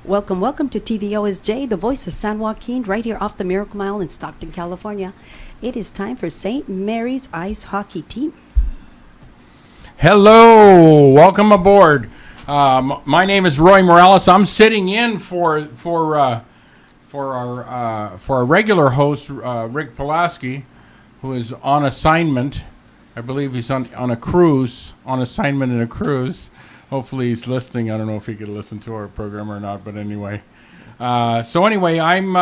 Welcome, welcome to TVOSJ, the voice of San Joaquin, right here off the Miracle Mile in Stockton, California. It is time for St. Mary's Ice Hockey Team. Hello, welcome aboard. My name is Roy Morales. I'm sitting in for our regular host, Rick Pelascki, who is on assignment. I believe he's on a cruise, on assignment in a cruise. Hopefully he's listening. I don't know if he could listen to our program or not, but anyway. I'm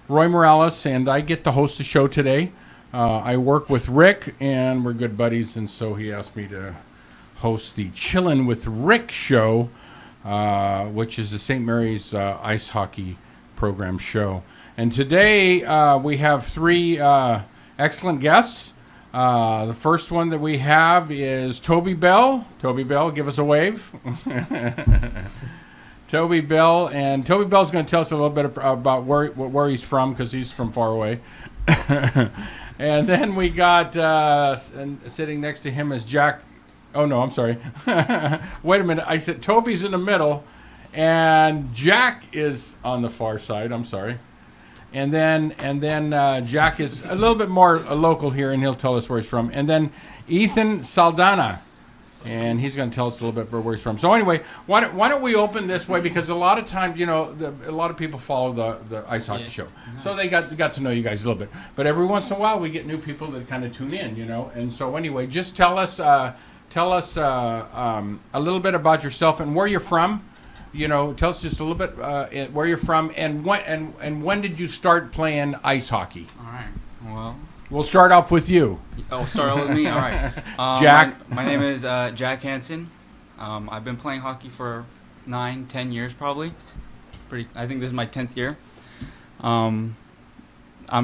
Roy Morales, and I get to host the show today. I work with Rick, and we're good buddies, and so he asked me to host the Chillin' with Rick show, which is the St. Mary's Ice Hockey program show. And today we have three excellent guests. The first one that we have is Toby Bell. Toby Bell, give us a wave. Toby Bell, and Toby Bell's going to tell us a little bit about where he's from, because he's from far away. And then we got sitting next to him is Jack. Oh no, I'm sorry. Wait a minute. I said Toby's in the middle, and Jack is on the far side. I'm sorry. And then Jack is a little bit more local here, and he'll tell us where he's from. And then Ethan Saldanha, and he's going to tell us a little bit where he's from. So anyway, why don't we open this way? Because a lot of times, a lot of people follow the ice hockey show, so they got to know you guys a little bit. But every once in a while, we get new people that kind of tune in, And so anyway, just tell us a little bit about yourself and where you're from. Tell us just a little bit where you're from and when did you start playing ice hockey? All right. Well, we'll start off with you. Oh, start off with me. All right. Jack. My name is Jack Hansen. I've been playing hockey for 9-10 years probably. I think this is my 10th year. I'm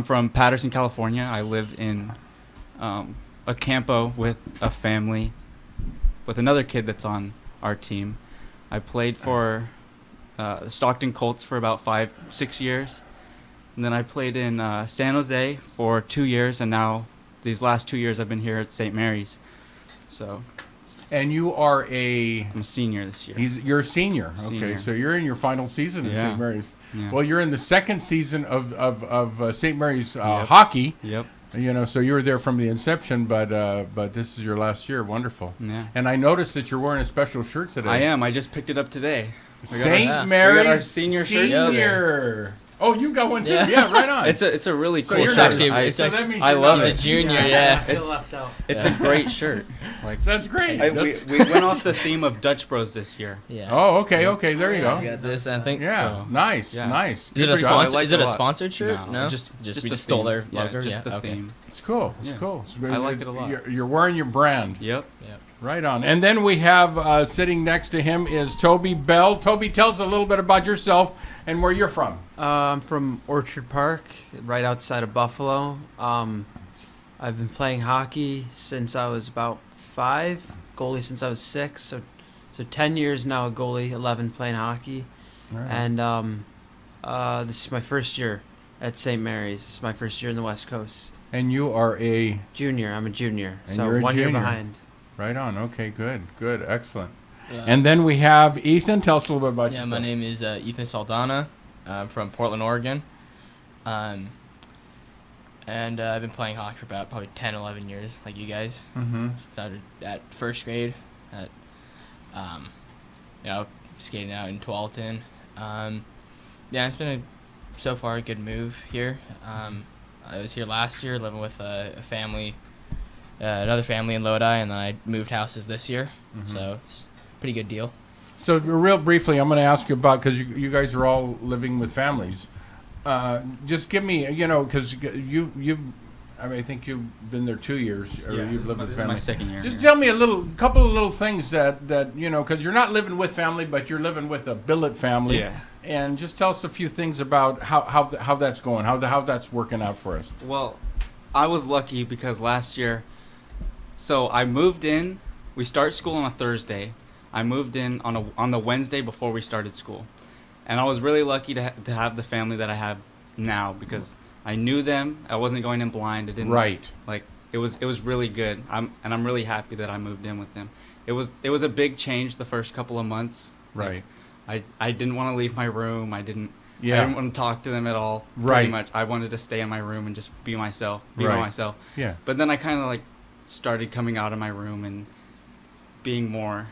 from Patterson, California. I live in a campo with a family, with another kid that's on our team. I played for the Stockton Colts for about 5-6 years. And then I played in San Jose for 2 years, and now these last 2 years I've been here at St. Mary's. So. And you are I'm a senior this year. You're a senior. Senior. Okay, so you're in your final season at St. Mary's. Yeah. Well, you're in the second season of St. Mary's hockey. Yep. So you were there from the inception, but this is your last year. Wonderful. Yeah. And I noticed that you're wearing a special shirt today. I am. I just picked it up today. St. Mary's we got our senior shirt today. Oh, you got one too? Yeah, right on. It's a really cool you're shirt. I love it. He's a junior, yeah. It's a great shirt. That's great. We went off the theme of Dutch Bros this year. Yeah. Oh, okay. There you go. We got this, I think. Yeah, So. nice. Is it a sponsor? Is it a sponsored shirt? No, Just we we just stole their logo. Just the okay. theme. It's cool. Yeah. Cool. I like it a lot. You're wearing your brand. Yep. Right on. And then we have sitting next to him is Toby Bell. Toby, tell us a little bit about yourself and where you're from. I'm from Orchard Park, right outside of Buffalo. I've been playing hockey since I was about 5, goalie since I was 6. So 10 years now a goalie, 11 playing hockey. Right. And this is my first year at St. Mary's. This is my first year in the West Coast. And you are a Junior. I'm a junior. And so you're a 1 year junior. behind. Right on. Okay, good. Excellent. Yeah. And then we have Ethan. Tell us a little bit about yourself. My name is Ethan Saldanha. I'm from Portland, Oregon. And I've been playing hockey for about probably 10, 11 years, like you guys. Mm-hmm. Started at first grade at, skating out in Tualatin. It's been so far a good move here. I was here last year living with a family, another family in Lodi, and then I moved houses this year. Mm-hmm. So it's a pretty good deal. So real briefly, I'm going to ask you about, because you guys are all living with families. Just give me, because I think you've been there 2 years, or you've lived with This is family. my second year. Just tell me couple of little things that because you're not living with family, but you're living with a billet family. Yeah. And just tell us a few things about how that's going, how that's working out for us. Well, I was lucky because last year, so I moved in. We start school on a Thursday. I moved in on the Wednesday before we started school, and I was really lucky to have the family that I have now because I knew them. I wasn't going in blind. I didn't it was really good. I'm really happy that I moved in with them. It was a big change the first couple of months. Right. I didn't want to leave my room. I didn't Yeah. want to talk to them at all. Right. Pretty much, I wanted to stay in my room and just be myself, be by Right. myself. Yeah. But then I kind of like started coming out of my room and being more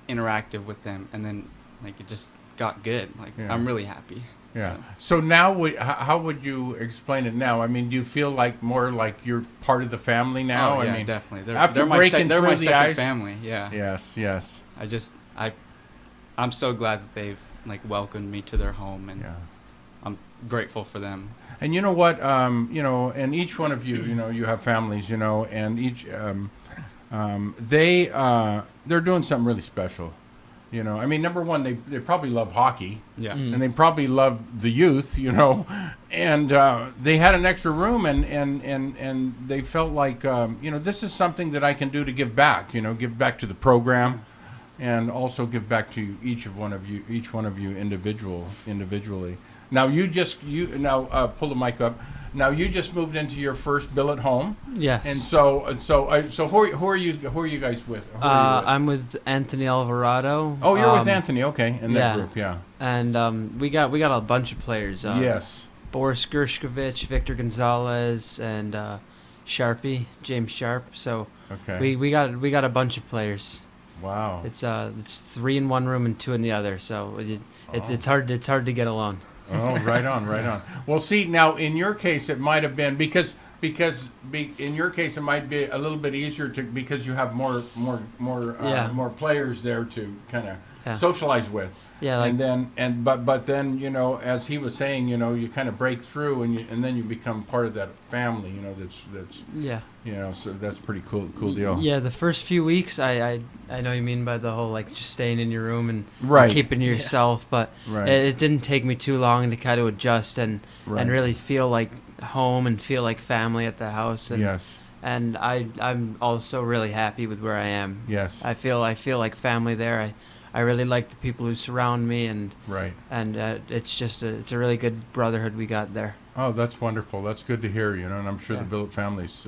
interactive with them, and then like it just got good. Like Yeah. I'm really happy. Yeah. So now, how would you explain it now? I mean, do you feel like more like you're part of the family now? Oh, yeah, I mean, definitely. after They're my breaking they're my through the second ice. family. Yeah. Yes. Yes. I'm so glad that they've like welcomed me to their home, and Yeah. I'm grateful for them. And you know what? And each one of you, you have families, and each they're doing something really special. I mean, number one, they probably love hockey. Yeah. And they probably love the youth, and they had an extra room, and they felt like, this is something that I can do to give back, give back to the program, and also give back to each one of you individually. Now pull the mic up. Now you just moved into your first billet home. Yes. And so who are you guys with? Who are you with? I'm with Anthony Alvarado. Oh, you're with Anthony, okay, in that yeah. group, yeah. And we got a bunch of players. Yes. Boris Gershkovich, Victor Gonzalez, and Sharpie, James Sharp. So Okay. we got a bunch of players. Wow. It's 3 in one room and 2 in the other. So it's hard to get along. Oh, right on, right on. Well, see, now in your case, it might have been because in your case it might be a little bit easier because you have more players there to kind of socialize with. Yeah, like, but then as he was saying, you kind of break through and then you become part of that family. That's yeah. So that's a pretty cool deal. Yeah, the first few weeks, I know you mean by the whole like just staying in your room and Right. keeping to yourself, but Right. it didn't take me too long to kind of adjust and Right. really feel like home and feel like family at the house. And Yes. and I'm also really happy with where I am. Yes. I feel like family there. I really like the people who surround me, and Right. it's a really good brotherhood we got there. Oh, that's wonderful. That's good to hear, and I'm sure Yeah. the billet families,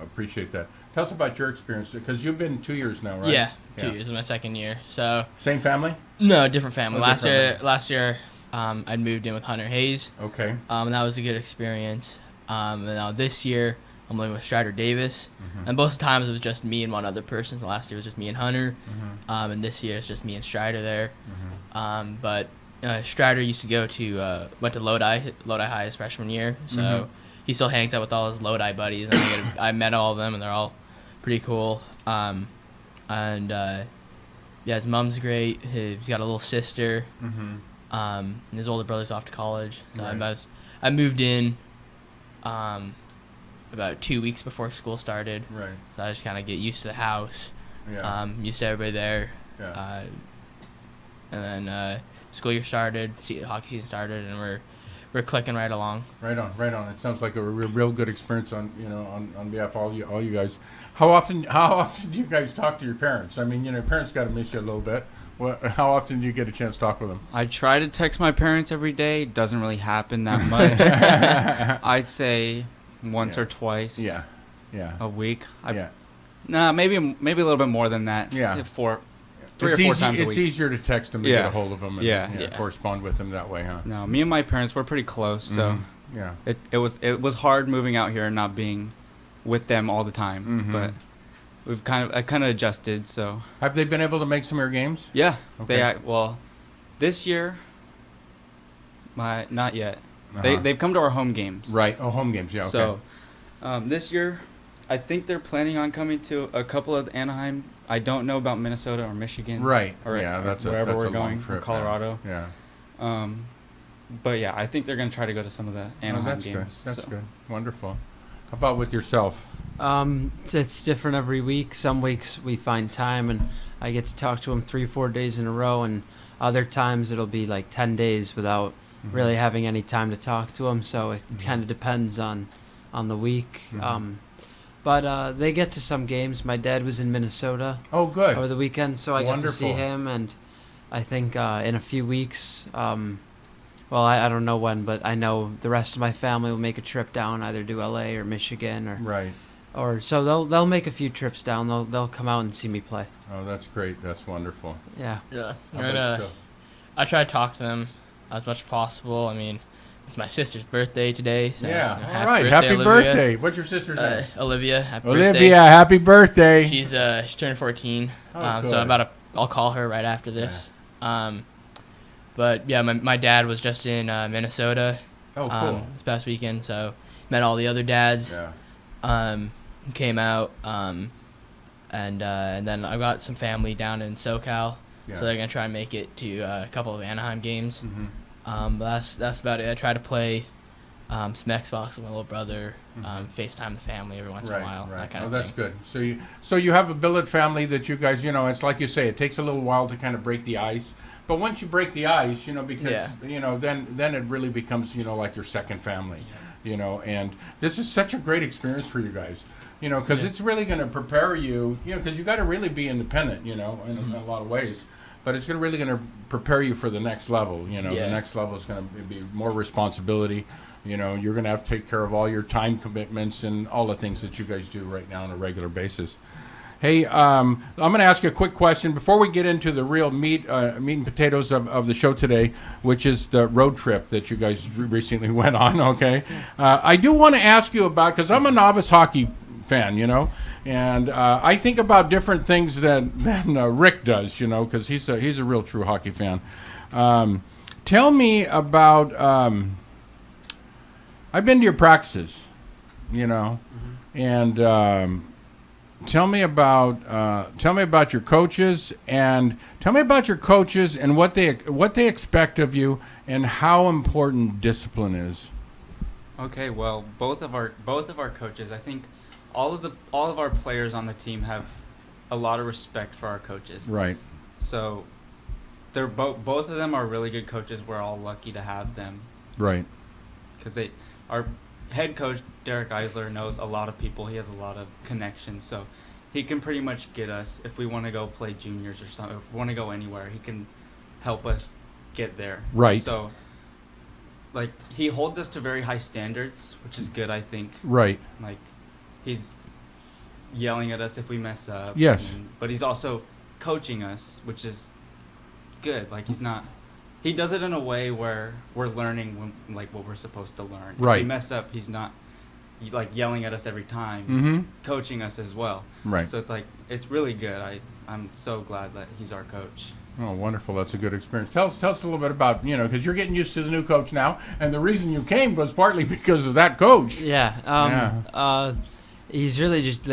appreciate that. Tell us about your experience, because you've been 2 years now, right? Yeah, 2 years is my second year. So Same family? no, different family. Oh, last different year, I'd moved in with Hunter Hayes. Okay. And that was a good experience. And now this year, I'm living with Strider Davis. Mhm. And both times it was just me and one other person. So last year was just me and Hunter. Mhm. And this year it's just me and Strider there. Mhm. But Strider used to go to went to Lodi High his freshman year. So Mhm. he still hangs out with all his Lodi buddies. And I met all of them, and they're all pretty cool. His mom's great. He's got a little sister. Mhm. And his older brother's off to college. So Right. I moved in about 2 weeks before school started. Right. So I just kind of get used to the house, Yeah. used to everybody there. Yeah. And then school year started, hockey season started, and we're clicking right along. Right on. Right on. It sounds like a real good experience on behalf of all you guys. How often do you guys talk to your parents? I mean, your parents got to miss you a little bit. How often do you get a chance to talk with them? I try to text my parents every day. It doesn't really happen that much. I'd say once or twice. Yeah. Yeah. A week. Yeah. Nah, maybe a little bit more than that. Yeah. Three It's or four times a It's week. easier to text them to Yeah. get a hold of them and Yeah. correspond with them that way, huh? No, me and my parents were pretty close, so Mhm. Yeah. it was hard moving out here and not being with them all the time. Mhm. But I kind of adjusted. So Have they been able to make some of your games? yeah, Okay. this year, not yet. Uh-huh. They've come to our home games. Right. Oh, home games. Yeah. Okay. So, this year, I think they're planning on coming to a couple of Anaheim. I don't know about Minnesota or Michigan. Right. Or, Yeah, or that's wherever that's we're a long going, trip, or Colorado. Yeah. But yeah, I think they're going to try to go to some of the Anaheim that's games. good. That's so. good. Wonderful. How about with yourself? It's different every week. Some weeks we find time and I get to talk to them 3-4 days in a row, and other times it'll be like 10 days without Mhm. really having any time to talk to them. So it Mhm. kind of depends on the week. Mhm. But they get to some games. My dad was in Minnesota Oh, good. over the weekend, so I got to see Wonderful. him. And I think in a few weeks, I don't know when, but I know the rest of my family will make a trip down, either to LA or Michigan Right. or so they'll make a few trips down. They'll come out and see me play. Oh, that's great. That's wonderful. Yeah. Yeah. How about yourself? I try to talk to them as much as possible. I mean, it's my sister's birthday today. So, Yeah. you know, All right. birthday, Happy Olivia. birthday. What's your sister's name? Olivia. Happy Olivia, birthday. happy birthday. She's turned 14. Oh, So good. I'll call her right after this. But yeah, my dad was just in Minnesota Oh, cool. this past weekend, so met all the other dads. Yeah. Came out, and then I got some family down in SoCal, Yeah. so they're gonna try and make it to a couple of Anaheim games. Mm-hmm. But that's about it. I try to play some Xbox with my little brother, FaceTime the family every once in a while, that kind of that's thing. good. So you have a billet family that you guys, it's like you say, it takes a little while to kind of break the ice. But once you break the ice, because then it really becomes like your second family, And this is such a great experience for you guys, because it's really going to prepare you, because you got to really be independent, in a lot of ways. But it's really going to prepare you for the next level. The next level is going to be more responsibility. You're going to have to take care of all your time commitments and all the things that you guys do right now on a regular basis. Hey, I'm going to ask you a quick question before we get into the real meat and potatoes of the show today, which is the road trip that you guys recently went on, okay? I do want to ask you about, because I'm a novice hockey fan, and I think about different things than Rick does, because he's a real true hockey fan. Tell me about, I've been to your practices, and tell me about your coaches, and what they expect of you, and how important discipline is. Okay, well, both of our coaches, I think all of our players on the team have a lot of respect for our coaches. Right. So they're both of them are really good coaches. We're all lucky to have them. Right. Because our head coach Derek Eisler knows a lot of people. He has a lot of connections, so he can pretty much get us if we want to go play juniors or something. If we want to go anywhere, he can help us get there. Right. So, he holds us to very high standards, which is good, I think. Right. He's yelling at us if we mess up. Yes. But he's also coaching us, which is good. He does it in a way where we're learning what we're supposed to learn. Right. If we mess up, he's not yelling at us every time. Mm-hmm. He's coaching us as well. Right. So it's really good. I'm so glad that he's our coach. Oh, wonderful. That's a good experience. Tell us a little bit about, because you're getting used to the new coach now, and the reason you came was partly because of that coach. Yeah. He's really just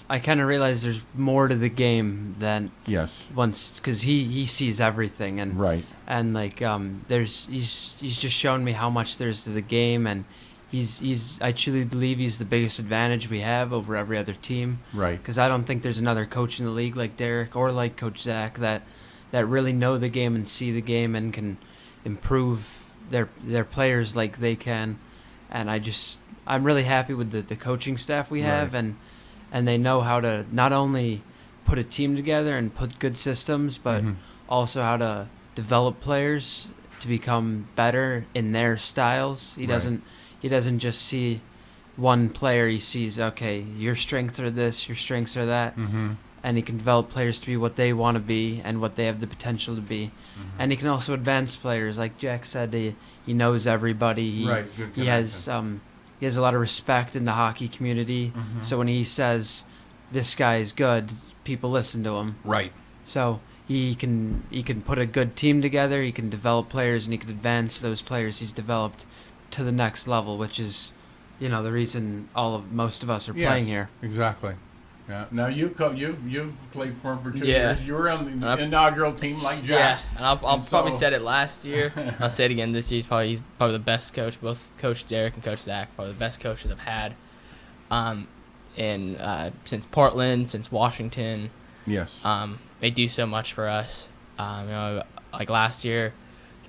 I kind of realize there's more to the game than because he sees everything, and right. And he's just shown me how much there's to the game, and I truly believe he's the biggest advantage we have over every other team. Right. Because I don't think there's another coach in the league like Derek or like Coach Zach that really know the game and see the game and can improve their players like they can. And I'm really happy with the coaching staff we have, Right. and they know how to not only put a team together and put good systems, but also how to develop players to become better in their styles. He doesn't just see one player. He sees, okay, your strengths are this, your strengths are that, and he can develop players to be what they want to be and what they have the potential to be. And he can also advance players, like Jack said. He knows everybody. Right. Good He has a lot of respect in the hockey community. So when he says this guy is good, people listen to him. Right. So he can put a good team together. He can develop players, and he can advance those players he's developed to the next level, which is, the reason most of us are playing here. Exactly. Yeah. Now you've played for him for 2 Yeah. years. You were on the inaugural team like Jack. Yeah, and I'll probably said it last year. I'll say it again this year. He's probably the best coach. Both Coach Derek and Coach Zach, probably the best coaches I've had. Since Portland, since Washington. Yes. They do so much for us. Like last year,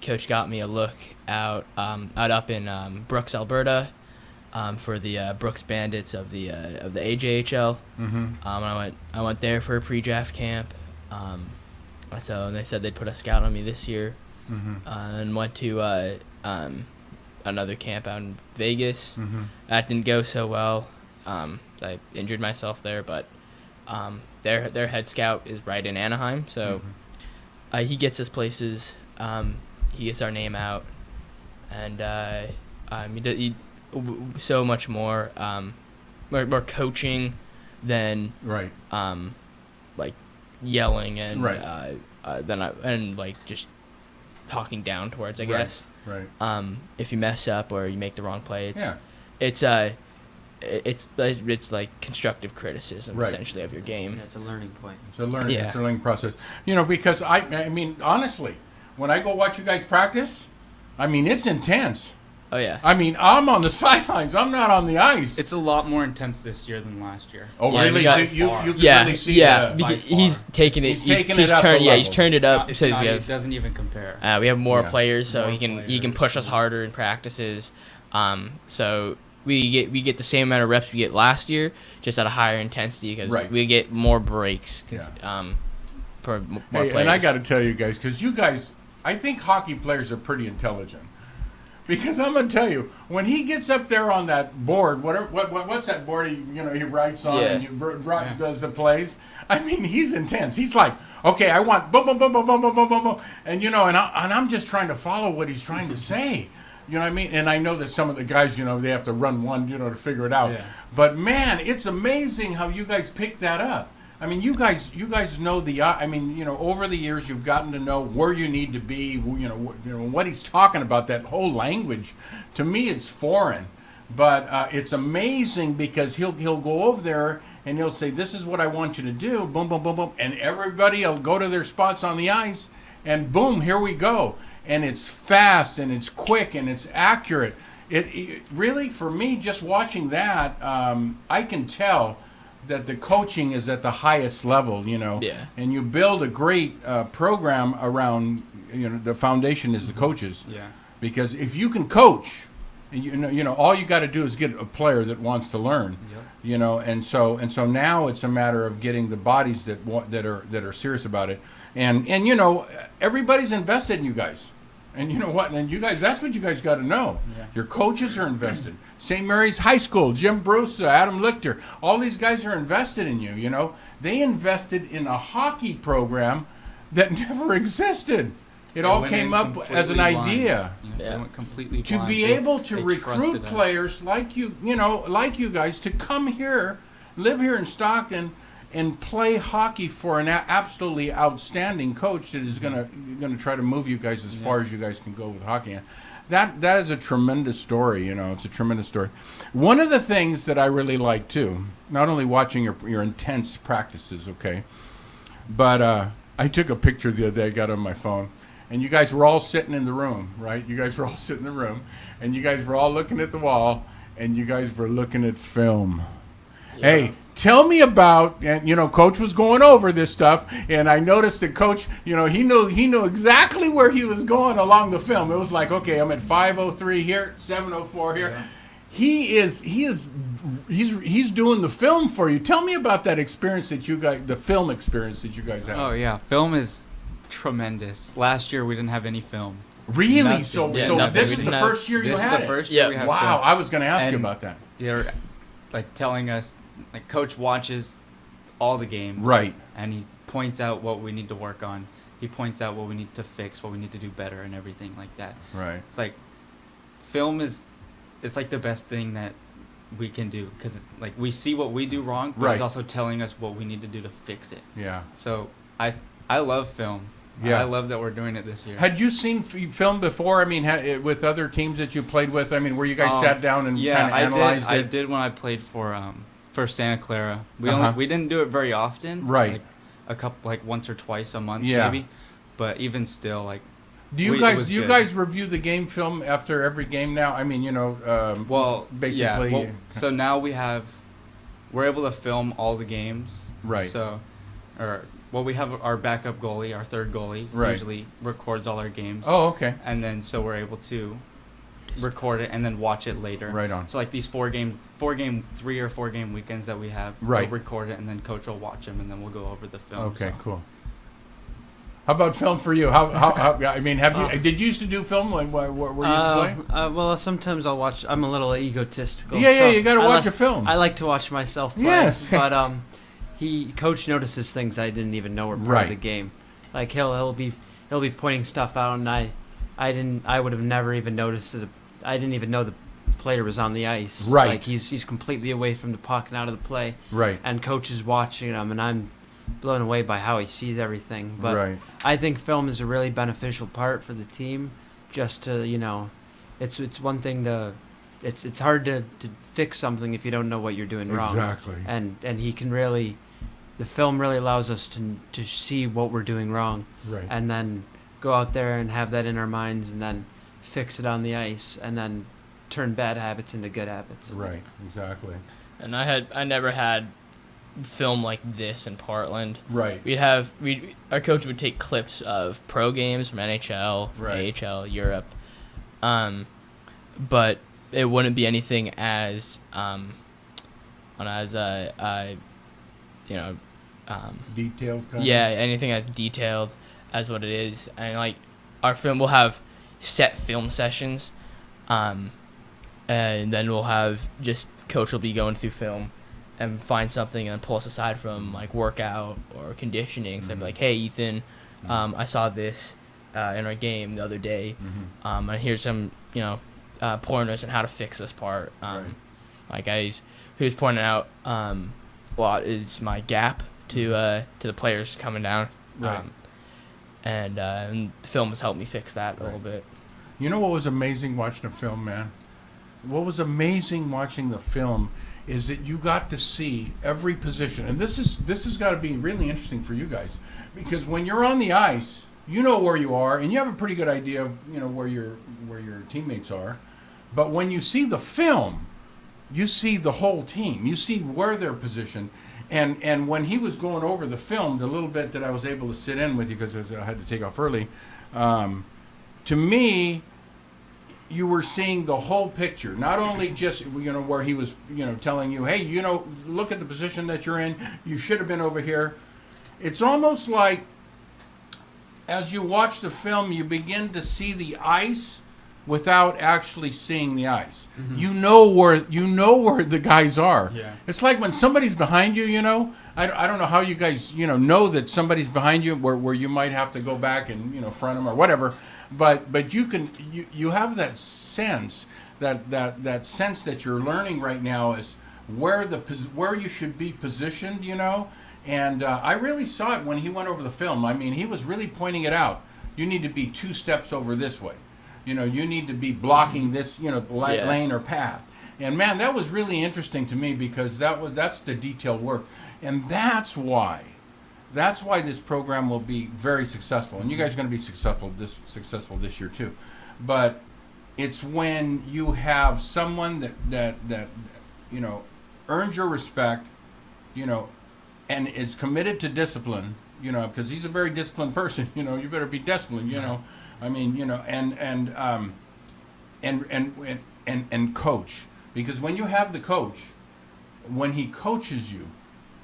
Coach got me a look out up in Brooks, Alberta. For the Brooks Bandits of the AJHL. I went there for a pre-draft camp. So they said they'd put a scout on me this year. And went to another camp out in Vegas. That didn't go so well. I injured myself there, but their head scout is right in Anaheim, so he gets us places he gets our name out, and so much more more coaching than Right. like yelling and Right. and like just talking down towards, I Right. guess. Right. If you mess up or you make the wrong play, Yeah. it's like constructive criticism Right. essentially of your game. That's a learning point. It's a learning, Yeah. it's a learning process. You know, because I mean, honestly, when I go watch you guys practice, I mean, it's intense. Oh yeah. I mean, I'm on the sidelines. I'm not on the ice. It's a lot more intense this year than last year. Oh, Yeah, we really? got- So you can Yeah, really see yeah. the- Because by he's far. taken it. He's taken it up a turned. Yeah, he's level. turned it up It's because not, we it have doesn't even compare. we have more Yeah. players, so More he can players. push us harder in practices. So we get the same amount of reps we get last year, just at a higher intensity because Right. we get more breaks. For more Hey, players. and I got to tell you guys, because you guys, I think hockey players are pretty intelligent. Because I'm gonna tell you, when he gets up there on that board, what's that board he writes on Yeah. and does the plays? I mean, he's intense. He's like, okay, I want boom, boom, boom, boom, boom, boom, boom, boom, boom, and I'm just trying to follow what he's trying to say. You know what I mean? And I know that some of the guys, they have to run one, to figure it out. Yeah. But man, it's amazing how you guys pick that up. I mean, you guys know over the years you've gotten to know where you need to be. What he's talking about. That whole language, to me, it's foreign, but it's amazing because he'll go over there and he'll say, "This is what I want you to do." Boom, boom, boom, boom, and everybody will go to their spots on the ice, and boom, here we go. And it's fast and it's quick and it's accurate. It really, for me, just watching that, I can tell that the coaching is at the highest level, Yeah. and you build a great program around, the foundation is the coaches. Yeah. Because if you can coach, all you got to do is get a player that wants to learn. Yep. And so now it's a matter of getting the bodies that are serious about it, and everybody's invested in you guys. And you know what? And you guys, that's what you guys got to know. Yeah. Your coaches are invested. St. Mary's High School, Jim Bruce, Adam Lichter, all these guys are invested in you. They invested in a hockey program that never existed. It They all went came in up as an completely blind. idea. They Yeah. went completely To blind. be They- able to they recruit trusted us. players like you guys, to come here, live here in Stockton, and play hockey for an absolutely outstanding coach that is gonna try to move you guys as far as you guys can go with hockey. That is a tremendous story. It's a tremendous story. One of the things that I really like too, not only watching your intense practices, okay, but I took a picture the other day. I got on my phone. And you guys were all sitting in the room, right? You guys were all sitting in the room, and you guys were all looking at the wall, and you guys were looking at film. Yeah. Hey, tell me about, and Coach was going over this stuff, and I noticed that Coach, he knew exactly where he was going along the film. It was like, okay, I'm at 5:03 here, 7:04 here. Yeah. He's doing the film for you. Tell me about that experience that you guys, the film experience that you guys had. Oh yeah, film is tremendous. Last year we didn't have any film. Really? Nothing. So Yeah, so nothing. this We is the didn't have- first year you This is had the it. first Yeah. year we have Wow, film. I was going to ask you And about that. They're like telling us, like Coach watches all the games, Right. and he points out what we need to work on. He points out what we need to fix, what we need to do better, and everything like that. Right. It's like film it's like the best thing that we can do because like we see what we do wrong, but Right. he's also telling us what we need to do to fix it. Yeah. So I love film. Yeah. I love that we're doing it this year. Had you seen film before? I mean, with other teams that you played with? I mean, where you guys sat down and yeah, kind of analyzed I it? did when I played for Santa Clara. Uh-huh. We didn't do it very often. Right. Like a couple, like once or twice a month, Yeah. maybe. But even still, like. Do you it guys was do you good. guys review the game film after every game now? I mean, Well, basically. Yeah, well, so now we're able to film all the games. Right. So, we have our backup goalie, our third goalie, Right. usually records all our games. Oh, okay. And then so we're able to record it and then watch it later. Right on. So like these 3 or 4 game weekends that we have, Right. we'll record it and then Coach will watch them and then we'll go over the film. Okay, so. cool. How about film for you? How I mean, did you used to do film when were you used to play? Well, sometimes I'll watch. I'm a little egotistical. Yeah, so you got to I watch like- a film. I like to watch myself play. Yes. But Coach notices things I didn't even know were part Right. of the game. Like he'll be he'll be pointing stuff out, and I would have never even noticed it. I didn't even know the player was on the ice. Right. Like he's completely away from the puck and out of the play. Right. And coach is watching him, and I'm blown away by how he sees everything. But Right. I think film is a really beneficial part for the team. Just to it's one thing to. It's hard to fix something if you don't know what you're doing wrong. Exactly. And he can really, the film really allows us to see what we're doing wrong, Right. and then go out there and have that in our minds, and then fix it on the ice, and then turn bad habits into good habits. Right. Exactly. And I never had film like this in Portland. Right. Our coach would take clips of pro games from NHL, Right. AHL, Europe, but it wouldn't be anything as Detailed. Kind yeah, anything as detailed as what it is. And like our film will have set film sessions, and then we'll have just coach will be going through film and find something and pull us aside from like workout or conditioning. So I'd be like, hey Ethan, I saw this in our game the other day, and here's some pointers on how to fix this part. Right. Like he was pointing out what is my gap to the players coming down, Right. And the film has helped me fix that a little bit. You know what was amazing watching the film, man? What was amazing watching the film is that you got to see every position, and this has got to be really interesting for you guys, because when you're on the ice, you know where you are, and you have a pretty good idea of where your teammates are, but when you see the film, you see the whole team. You see where they're positioned, and when he was going over the film, the little bit that I was able to sit in with you because I had to take off early, to me, you were seeing the whole picture, not only just where he was telling you, hey, look at the position that you're in, you should have been over here. It's almost like as you watch the film, you begin to see the ice without actually seeing the ice. You know where the guys are. Yeah. It's like when somebody's behind you, I don't know how you guys know that somebody's behind you where you might have to go back and front them or whatever, but you have that sense that sense that you're learning right now is where you should be positioned, and I really saw it when he went over the film. I mean, he was really pointing it out. You need to be 2 steps over this way. You need to be blocking this, lane or path. And man, that was really interesting to me because that's the detailed work, and that's why this program will be very successful. And you guys are going to be successful this year too. But it's when you have someone that earns your respect, and is committed to discipline, because he's a very disciplined person. You better be disciplined. I mean, and coach, because when you have the coach, when he coaches you,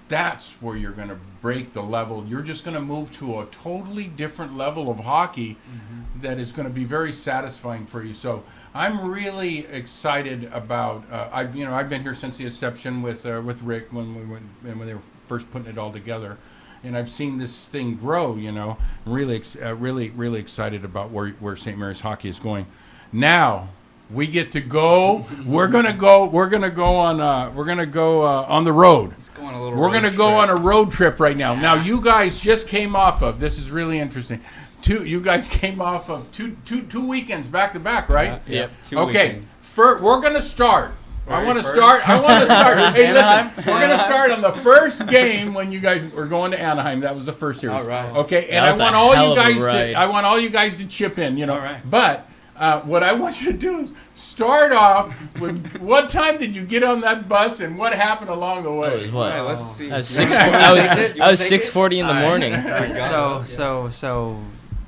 that's where you're going to break the level. You're just going to move to a totally different level of hockey that is going to be very satisfying for you. So I'm really excited about. I've been here since the inception with Rick when they were first putting it all together, and I've seen this thing grow. Really excited about where St. Mary's hockey is going. Now we get to go. We're gonna go on the road. Let's go on a little We're road gonna go trip. on a road trip right now. Now you guys just came off of. This is really interesting. You guys came off of two weekends back to back, right? Yep. 2 Okay. weekends. We're gonna start. I Right, want to first. start. Hey, listen. Anaheim? We're gonna start on the first game when you guys were going to Anaheim. That was the first series. All right. Okay, and That I was a want all hell you of a guys ride. I want all you guys to chip in. All right. But what I want you to do is start off with what time did you get on that bus and what happened along the It way? was what? All right, let's see. I was You 6. wanna I take it? You was wanna take it? 6:40 in the All right. morning. There we go. So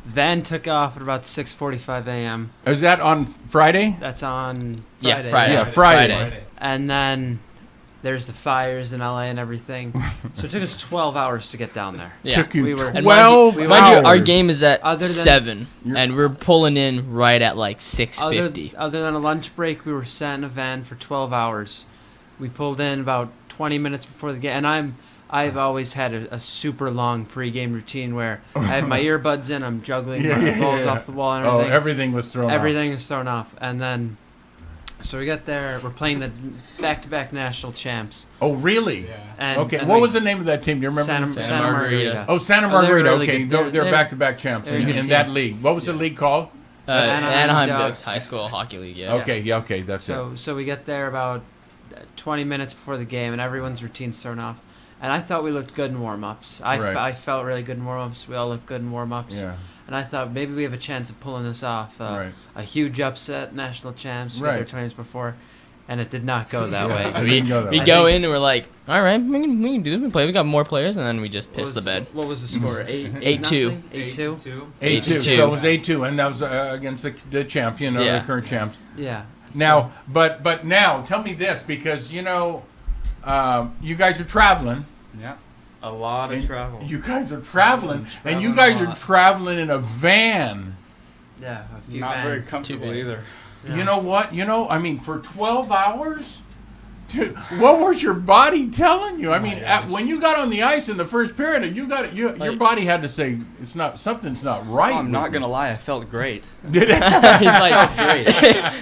van took off at about 6:45 a.m. Is that on Friday? That's on Yeah, Friday. Friday. Yeah, Friday. And then there's the fires in LA and everything. So it took us 12 hours to get down there. Yeah. Took you We were- And 12 mind you- Mind you, hours. our game is at Other than- 7, You're- and we're pulling in right at like Other, 6:50. other than a lunch break, we were sat in a van for 12 hours. We pulled in about 20 minutes before the game, and I've always had a super long pregame routine where I have my earbuds in, I'm juggling balls off the wall and Oh, everything. everything was thrown Everything is thrown off. And then, so we get there, we're playing the back-to-back national champs. off. Oh, really? Yeah. And, Okay, and what we- was the name of that team? Do you remember? Santa Margarita. Oh, Santa Oh, they were Margarita. really Okay, good. they're They're- back-to-back champs they're a in, good in team. that league. What was the league called? Anaheim Ducks. Ducks High School Hockey League. Yeah. Okay, that's it. So we get there about 20 minutes before the game, and everyone's routine's thrown off. And I thought we looked good in warm-ups. Right. I felt really good in warm-ups. We all looked good in warm-ups. Yeah, And I thought maybe we have a chance of pulling this off. right. A huge upset, national champs. We Right. got there 20 minutes before, and it did not go that Yeah. way. We, didn't go that we way. go in and we're like, all right, we can do this. We play. We got more players, and then we just piss the bed. What was the score? 8-2. 8-2? 8-2. 8-2. So it was 8-2, and that was against the champion, or Yeah. the current champs. Yeah. Now, but now, tell me this, because you guys are traveling. Yeah. A lot of and travel. You guys are traveling, and you Traveling guys a are lot. traveling in a van. Yeah, a few Not very vans. comfortable bad. either. Yeah. You know what? I mean, for 12 hours? Dude, what was your body telling you? I mean, when you got on the ice in the first period, your Like- body had to say, something's not right. I'm not with gonna me." lie, I felt great. Did it? He's like, Great.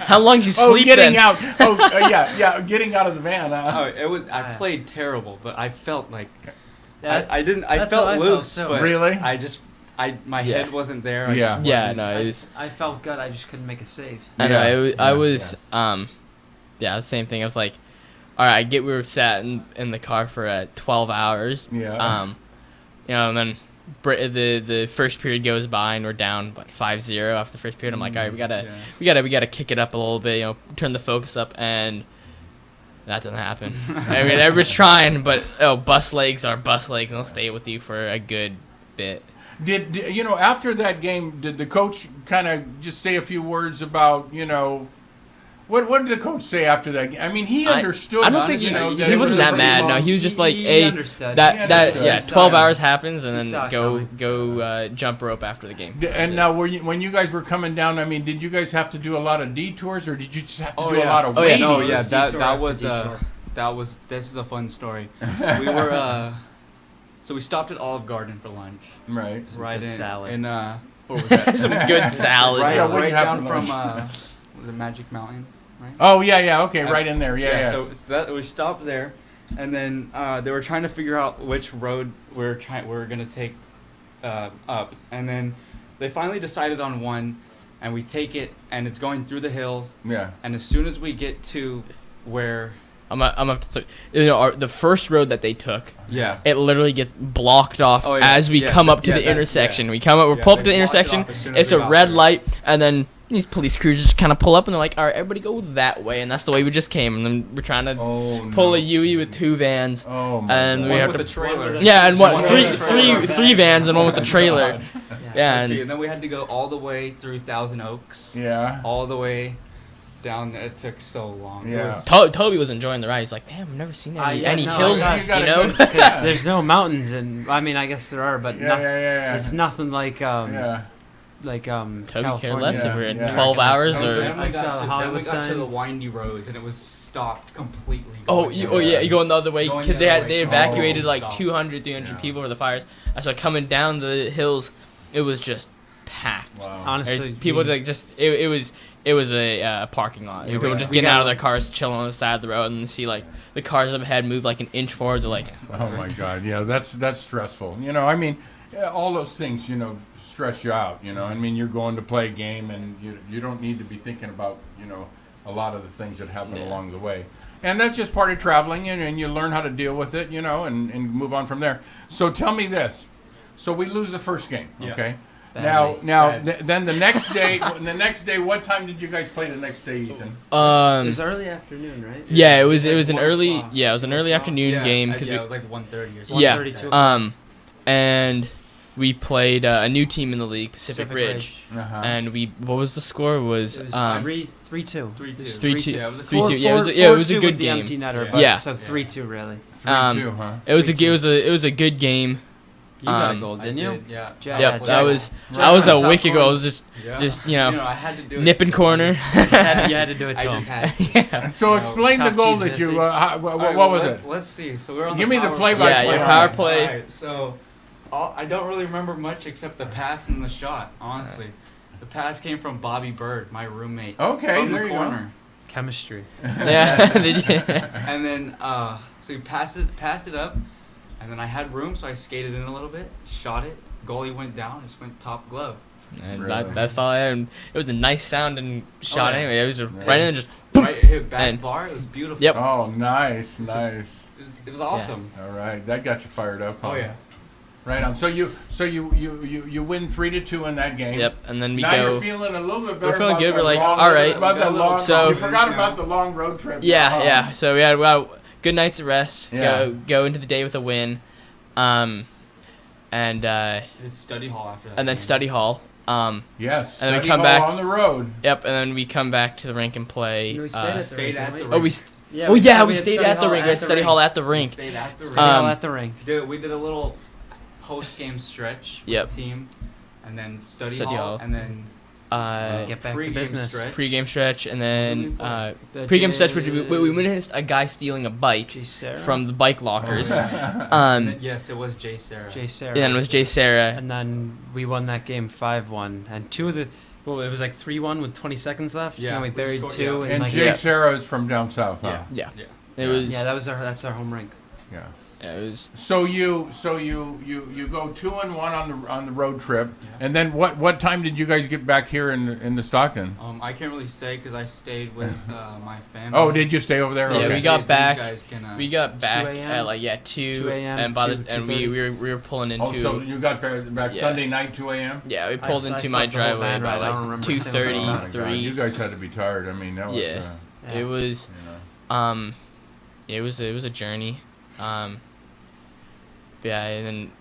how long did you Oh, sleep getting then? out. Oh, yeah, getting out of the van. Oh, it was. I Yeah. played terrible, but I felt like That's- I didn't. I that's how felt I felt, loose, too. but Really? my Yeah. head wasn't there. I Yeah. just Yeah, wasn't- no, it was. I felt good. I just couldn't make a save. I know. Yeah, I was. Yeah, same thing. I was like, all right. I get we were sat in the car for 12 hours. Yeah. And then the first period goes by and we're down 5-0 after the first period. I'm like, all right, we gotta kick it up a little bit. Turn the focus up, and that didn't happen. I mean, everybody's trying, but bus legs are bus legs, and they'll stay with you for a good bit. Did after that game, did the coach kind of just say a few words about, what did the coach say after that game? I mean, he understood. I don't think that he it wasn't was that pretty mad. long. No, he was just like, He hey, understood. He understood. yeah, He saw 12 it. hours happens, and He saw then it go jump rope after the game. And now, when you guys were coming down, I mean, did you guys have to do a lot of detours, or did you just have to do a lot of Oh, yeah. waiting? No, yeah, Detour that after was detour. this is a fun story. We were so we stopped at Olive Garden for lunch. Right. Right good in salad. in what was that? Some good salad. Right, Yeah, what do right you have down for from lunch? was it Magic Mountain, right? Oh yeah, okay, right in there, yeah. So that we stopped there, and then they were trying to figure out which road we're gonna take up, and then they finally decided on one, and we take it, and it's going through the hills, Yeah. and as soon as we get to where I'm gonna have to, the first road that they took, yeah. it literally gets blocked off Oh, yeah, as we yeah, come up to yeah, the that- intersection. yeah. We come up, we're Yeah, pull up to they the blocked it intersection. off as soon as It's we a got red there. light, and then these police cruisers just kind of pull up, and they're like, all right, everybody go that way, and that's the way we just came. And then we're trying to pull a Yui with 2 vans. Oh my And God. we One have with to- the trailer. Yeah, and One with the trailer. three vans and one with the trailer. Yeah, Let's see, and and then we had to go all the way through Thousand Oaks, Yeah. all the way down. It took so long. It Yeah. was- Toby was enjoying the ride. He's like, damn, I've never seen any no, hills, I You gotta you know? go to- Because there's no mountains, and I mean, I guess there are, but Yeah. it's nothing like Yeah. Toby cared California. less Yeah, if we're in yeah. 12 hours Then or. Then I we saw got the to, Hollywood then we got to sign. the windy roads, and it was stopped completely. Oh, going yeah, you going the other way Going because the other way. they evacuated Oh, like stop. 200, 300 Yeah. people for the fires. And so coming down the hills, it was just packed. Wow. Honestly, There's people like just it was a parking lot. Yeah, People we- just we getting got out of their like- cars, chilling on the side of the road, and see like the cars up ahead move like an inch forward. They're like, Oh my God, yeah, that's stressful. I mean, all those things, stress you out. I mean, you're going to play a game, and you don't need to be thinking about, a lot of the things that happen Yeah. along the way. And that's just part of traveling, and you learn how to deal with it, and move on from there. So tell me this. So we lose the first game, Yeah. okay? Badly. Now, Bad. then the next day, what time did you guys play the next day, Ethan? It was early afternoon, right? yeah, it was Like an 1 early o'clock. it was an early afternoon yeah, game yeah, because it was like 1:30 or something. yeah, 1:32. and we played a new team in the league, Pacific Ridge. Uh-huh. And what was the score? Was It was 3-2. 3-2. 3-2. Yeah, it was a 3-2. Yeah, it was a good with the empty game. netter, Yeah. but Yeah. so 3-2 really. 3-2, huh? It was a good game. You got a Um, goal, I didn't you? did, yeah. Jack- Yep, Jack- that was Jack a on top wicked goal. It was corners. just you know, I had to do it. nipping corner. You had to do it I to just him. had to. Yeah. So No, explain the top goal cheese that you. Missy. What All right, was let's, it? Let's see. So we're on Give the me the power play-by-play. Yeah, your on power it. play. Alright, so I don't really remember much except the pass and the shot. Honestly, the pass came from Bobby Bird, my roommate. Okay, from there the you go. corner. Chemistry. Yeah. And then so he passed it up, and then I had room, so I skated in a little bit, shot it. Goalie went down, just went top glove. And Really? that's all I had. And it was a nice sounding shot yeah. anyway. It was just Yeah. right in and just Right, it hit back And- bar. It was beautiful. Yep. Oh, nice, nice. It was awesome. All right, that got you fired up. Huh? Oh yeah. Right on. So you win 3-2 in that game. Yep. And then we Now go. you're feeling a little bit better. feeling about good. the We're like, long- all right. About We got the a little long. So- you forgot confidence about now. the long road trip. Yeah, Huh? yeah. So we had a good night's rest. Yeah. Go into the day with a win. And It's study hall after that. and then game. study hall. Yes. And then we study come hall back- on the road. Yep. And then we come back to the rink and play. We stayed at the Oh, we. rink. Yeah, Oh yeah, we had stayed study at the hall rink. We had study hall at the We rink. stayed at the rink. Study hall Um, at the rink. We did a little post game stretch with Yep. the team, and then study Study hall, hall. and then Get back to pre-game business. stretch. Pre-game stretch, and then The pre-game stretch, which J- we witnessed a guy stealing a bike Jay Sarah. from the bike lockers. And then, yes, it was Jay Sarah. Jay Sarah. And then it was Jay Sarah. And then we won that game 5-1. And two of the, well, it was like 3-1 with 20 seconds left. Yeah, And then we we buried scored, two. yeah. And And like, Jay Yeah. Sarah is from down south. Huh? Yeah. Yeah. It was. yeah, that's our home rink. Yeah. It was. So you go 2-1 on the road trip, and then what time did you guys get back here in the Stockton? I can't really say because I stayed with my family. Oh, did you stay over there? Yeah, Okay. we got These back- guys can, We got back 2 a.m.? at like 2 2 a.m., and by the 2, and we 2:30. were pulling into. Oh, so you got back Yeah. Sunday night 2 a.m. Yeah, we I pulled into slept my the whole driveway van by ride. I don't like remember 2:30, saying Oh, my God, 3. you guys had to be tired. I mean, that was. Yeah. Yeah. It was. You know. It was a journey. Yeah, and then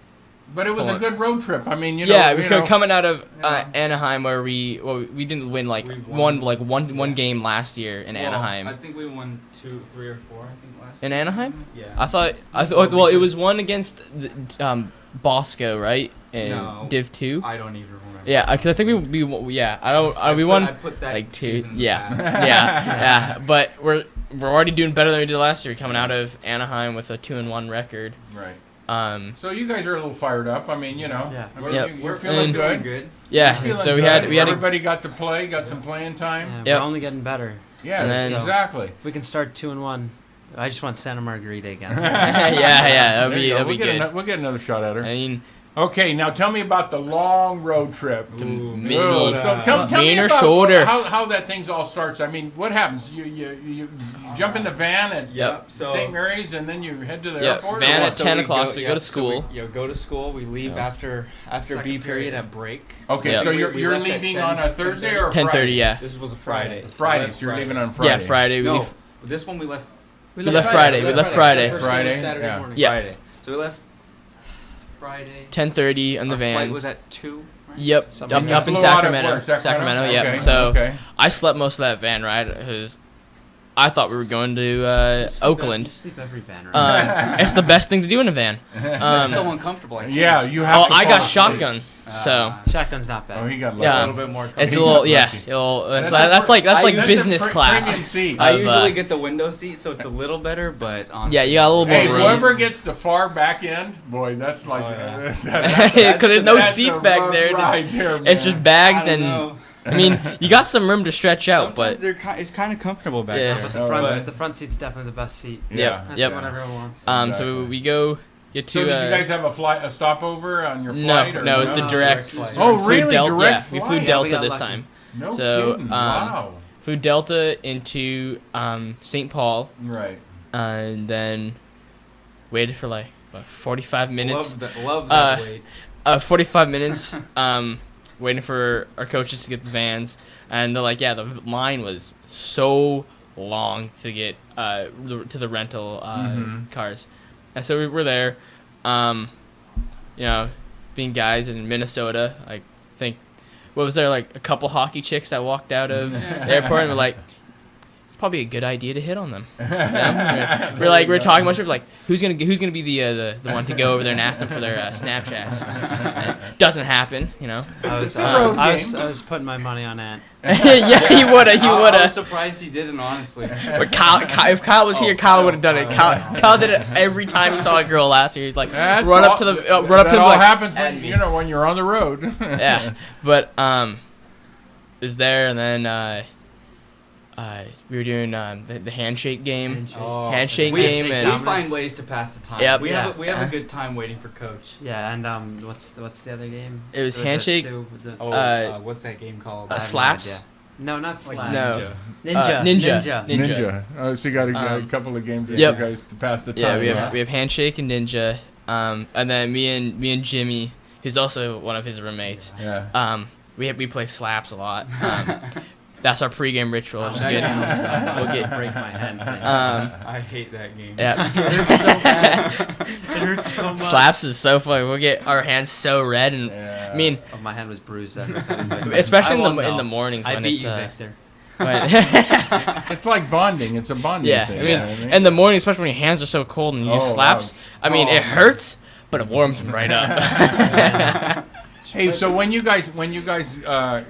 But it was a Hold good road trip. I mean, yeah, you we know, were coming out of Yeah. Anaheim where we didn't win like We one won. one game last year in Well, Anaheim. I think we won 2, 3, or 4. I think last. In year. Anaheim? Yeah. I thought well it was one against Bosco, right? In No. Div 2. I don't even remember. Yeah, because I think we yeah, I don't we won I put that like 2. season Yeah. past. Yeah. But we're already doing better than we did last year coming out of Anaheim with a 2-1 record. Right. Um So you guys are a little fired up. I mean, you know, Yeah. I mean, Yep. you're We're feeling And- good. yeah, You're feeling so we good. had a Everybody got to play, got some playing time. Yeah, Yep. we're only getting better. Yeah, And then- exactly. We can start 2-1. I just want Santa Margarita again. yeah, that'd There be you go. that'd be good. We'll get another shot at her. I mean, Okay, now tell me about the long road trip. Ooh, Minnesota. So tell me Minnesota. about how that thing's all starts. I mean, what happens? You jump in the van at Yep. So St. Mary's, and then you head to the Yep, airport. or van what? at 10 o'clock, so you go to so school. go to school. We leave Yeah. after Second B period period. at break. Okay, Yep. so We you're left at leaving 10, on a Thursday or 10:30. Friday? Yeah. This was a Friday. Friday. We left So you're leaving Friday. on Friday. Yeah, Friday. No, this one we left We left Friday. We left Friday. First game was Friday, Saturday yeah. morning. Yeah. Friday. So we left Friday. 10:30 on the Our flight vans. was at 2. Right? Yep, Something up, like up that. in Flew out at Sacramento. where? Sacramento, yep. Okay, So okay. I slept most of that van ride because I thought we were going to Oakland. You sleep every van ride. It's the best thing to do in a van. It's so uncomfortable. I can't. Yeah, you have Oh, to I fall got asleep. shotgun, so Shotgun's not bad. Oh, he got lucky. Yeah. a little bit more it's comfortable. a little got yeah. lucky. That's like I like used business Premium class. seat. I of, usually get the window seat, so it's a little better, but honestly, Yeah, you got a little Hey, more room. whoever gets the far back end, boy, that's like Oh, yeah. that's Because there's no that's seats a back rough there. ride there, It's man. just bags I don't and know. I mean you got some room to stretch out, Sometimes but it's kind of comfortable back Yeah. there. But Oh, the front seat's definitely the best seat. Yeah. That's Yep. the one everyone wants. so Exactly. we go get to So did you guys have a stopover on your no flight? Or no it's a No, direct. direct flight. Oh, we flew really? Delta, Direct yeah, we flight? flew Yeah, we Delta got this lucky. time. No So, kidding. Wow. Flew Delta into St. Paul Right. and then waited for like what, 45 minutes. Love that Uh, wait. 45 minutes waiting for our coaches to get the vans, and they're like, yeah, the line was so long to get to the rental Mhm. cars, and so we were there, you know, being guys in Minnesota. I think what was there like a couple hockey chicks that walked out of the airport and were like, probably a good idea to hit on them. You know? we're talking about it, like who's gonna be the one to go over there and ask them for their Snapchats. It doesn't happen, you know. I was putting my money on Ant. Yeah, he woulda. I was surprised he didn't, honestly. But if Kyle was here, Kyle would have done it. Kyle did it every time he saw a girl last year. He's like, run up to him. That all Like, happens when you're on the road. Yeah, but it was there, and then we were doing the handshake game. Handshake game. We find ways to pass the time. Yep. We have a good time waiting for coach. Yeah, and what's the other game? It was handshake. What's that game called? Slaps. No, not slaps. No. Ninja. Oh, so you got a couple of games for Yep. you guys to pass the time. Yeah, we have handshake and ninja, and then me and Jimmy, who's also one of his roommates. Yeah. We play slaps a lot. That's our pregame ritual. Which is good. We'll break my hand. I hate that game. Yeah. It hurts so much. Slaps is so funny. We'll get our hands so red, and I mean, my hand was bruised. especially in the mornings when beat it's you, Victor. It's like bonding. It's a bonding yeah. thing. I mean, in the morning, especially when your hands are so cold and you use slaps. Wow. I mean, it hurts, but it warms them right up. Hey, so when you guys, when you guys got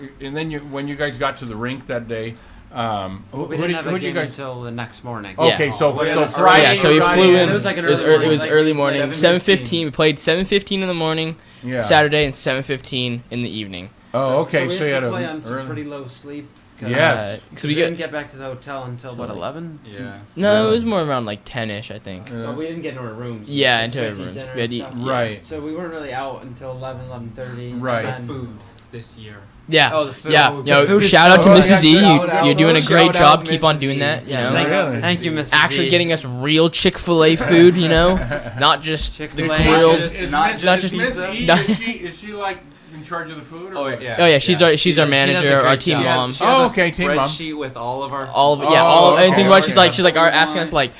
to the rink that day, we didn't have a game guys until the next morning. Okay, Yeah. so Friday. Yeah, so we flew in. It was like an it was early morning. 7:15. We played 7:15 in the morning, Yeah. Saturday, and 7:15 in the evening. Oh, okay. So So, we you had had to play a on some early. pretty low sleep. Yes. Because We didn't get back to the hotel until what 11? Yeah. No, it was more around like 10ish, I think. But we didn't get into our rooms. Yeah, So into we our had to eat rooms. dinner We had and to eat- stuff. Right. So we weren't really out until 11:30. Right. And The food this year. Yeah. Oh, the food. Yeah. The Yo, food is shout out to so good. Mrs. E. Shout out. You're doing a great Shout job. out Keep on Mrs. doing E. that. You Yeah, know, Really? thank you, Mrs. actually E. getting us real Chick-fil-A food. You know, not just the Chick-fil-A. grilled. Is Not Miss- just is Miss pizza. E, No. is she like in charge of the food? Or Oh what? yeah. Oh yeah, she's our She does a manager, our great team job. mom. She has Oh, a okay, team mom. spreadsheet with all of our. All of Oh, all okay, anything about okay. she's like asking us like,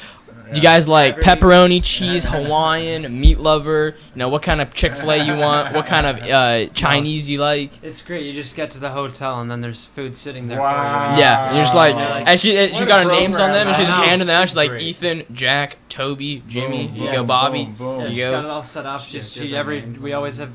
you guys like pepperoni, cheese, Hawaiian, meat lover, you know, what kind of Chick-fil-A you want, what kind of Chinese you like. It's great. You just get to the hotel and then there's food sitting there Wow. for you. Yeah, and you're just like, Wow. and she's What got a our names on them, and she's just program. handing them out. She's like Great. Ethan, Jack, Toby, Jimmy. Boom, You boom, go, Bobby. boom, boom. Yeah, You she's go. got it all set up. She She gives our names we on always have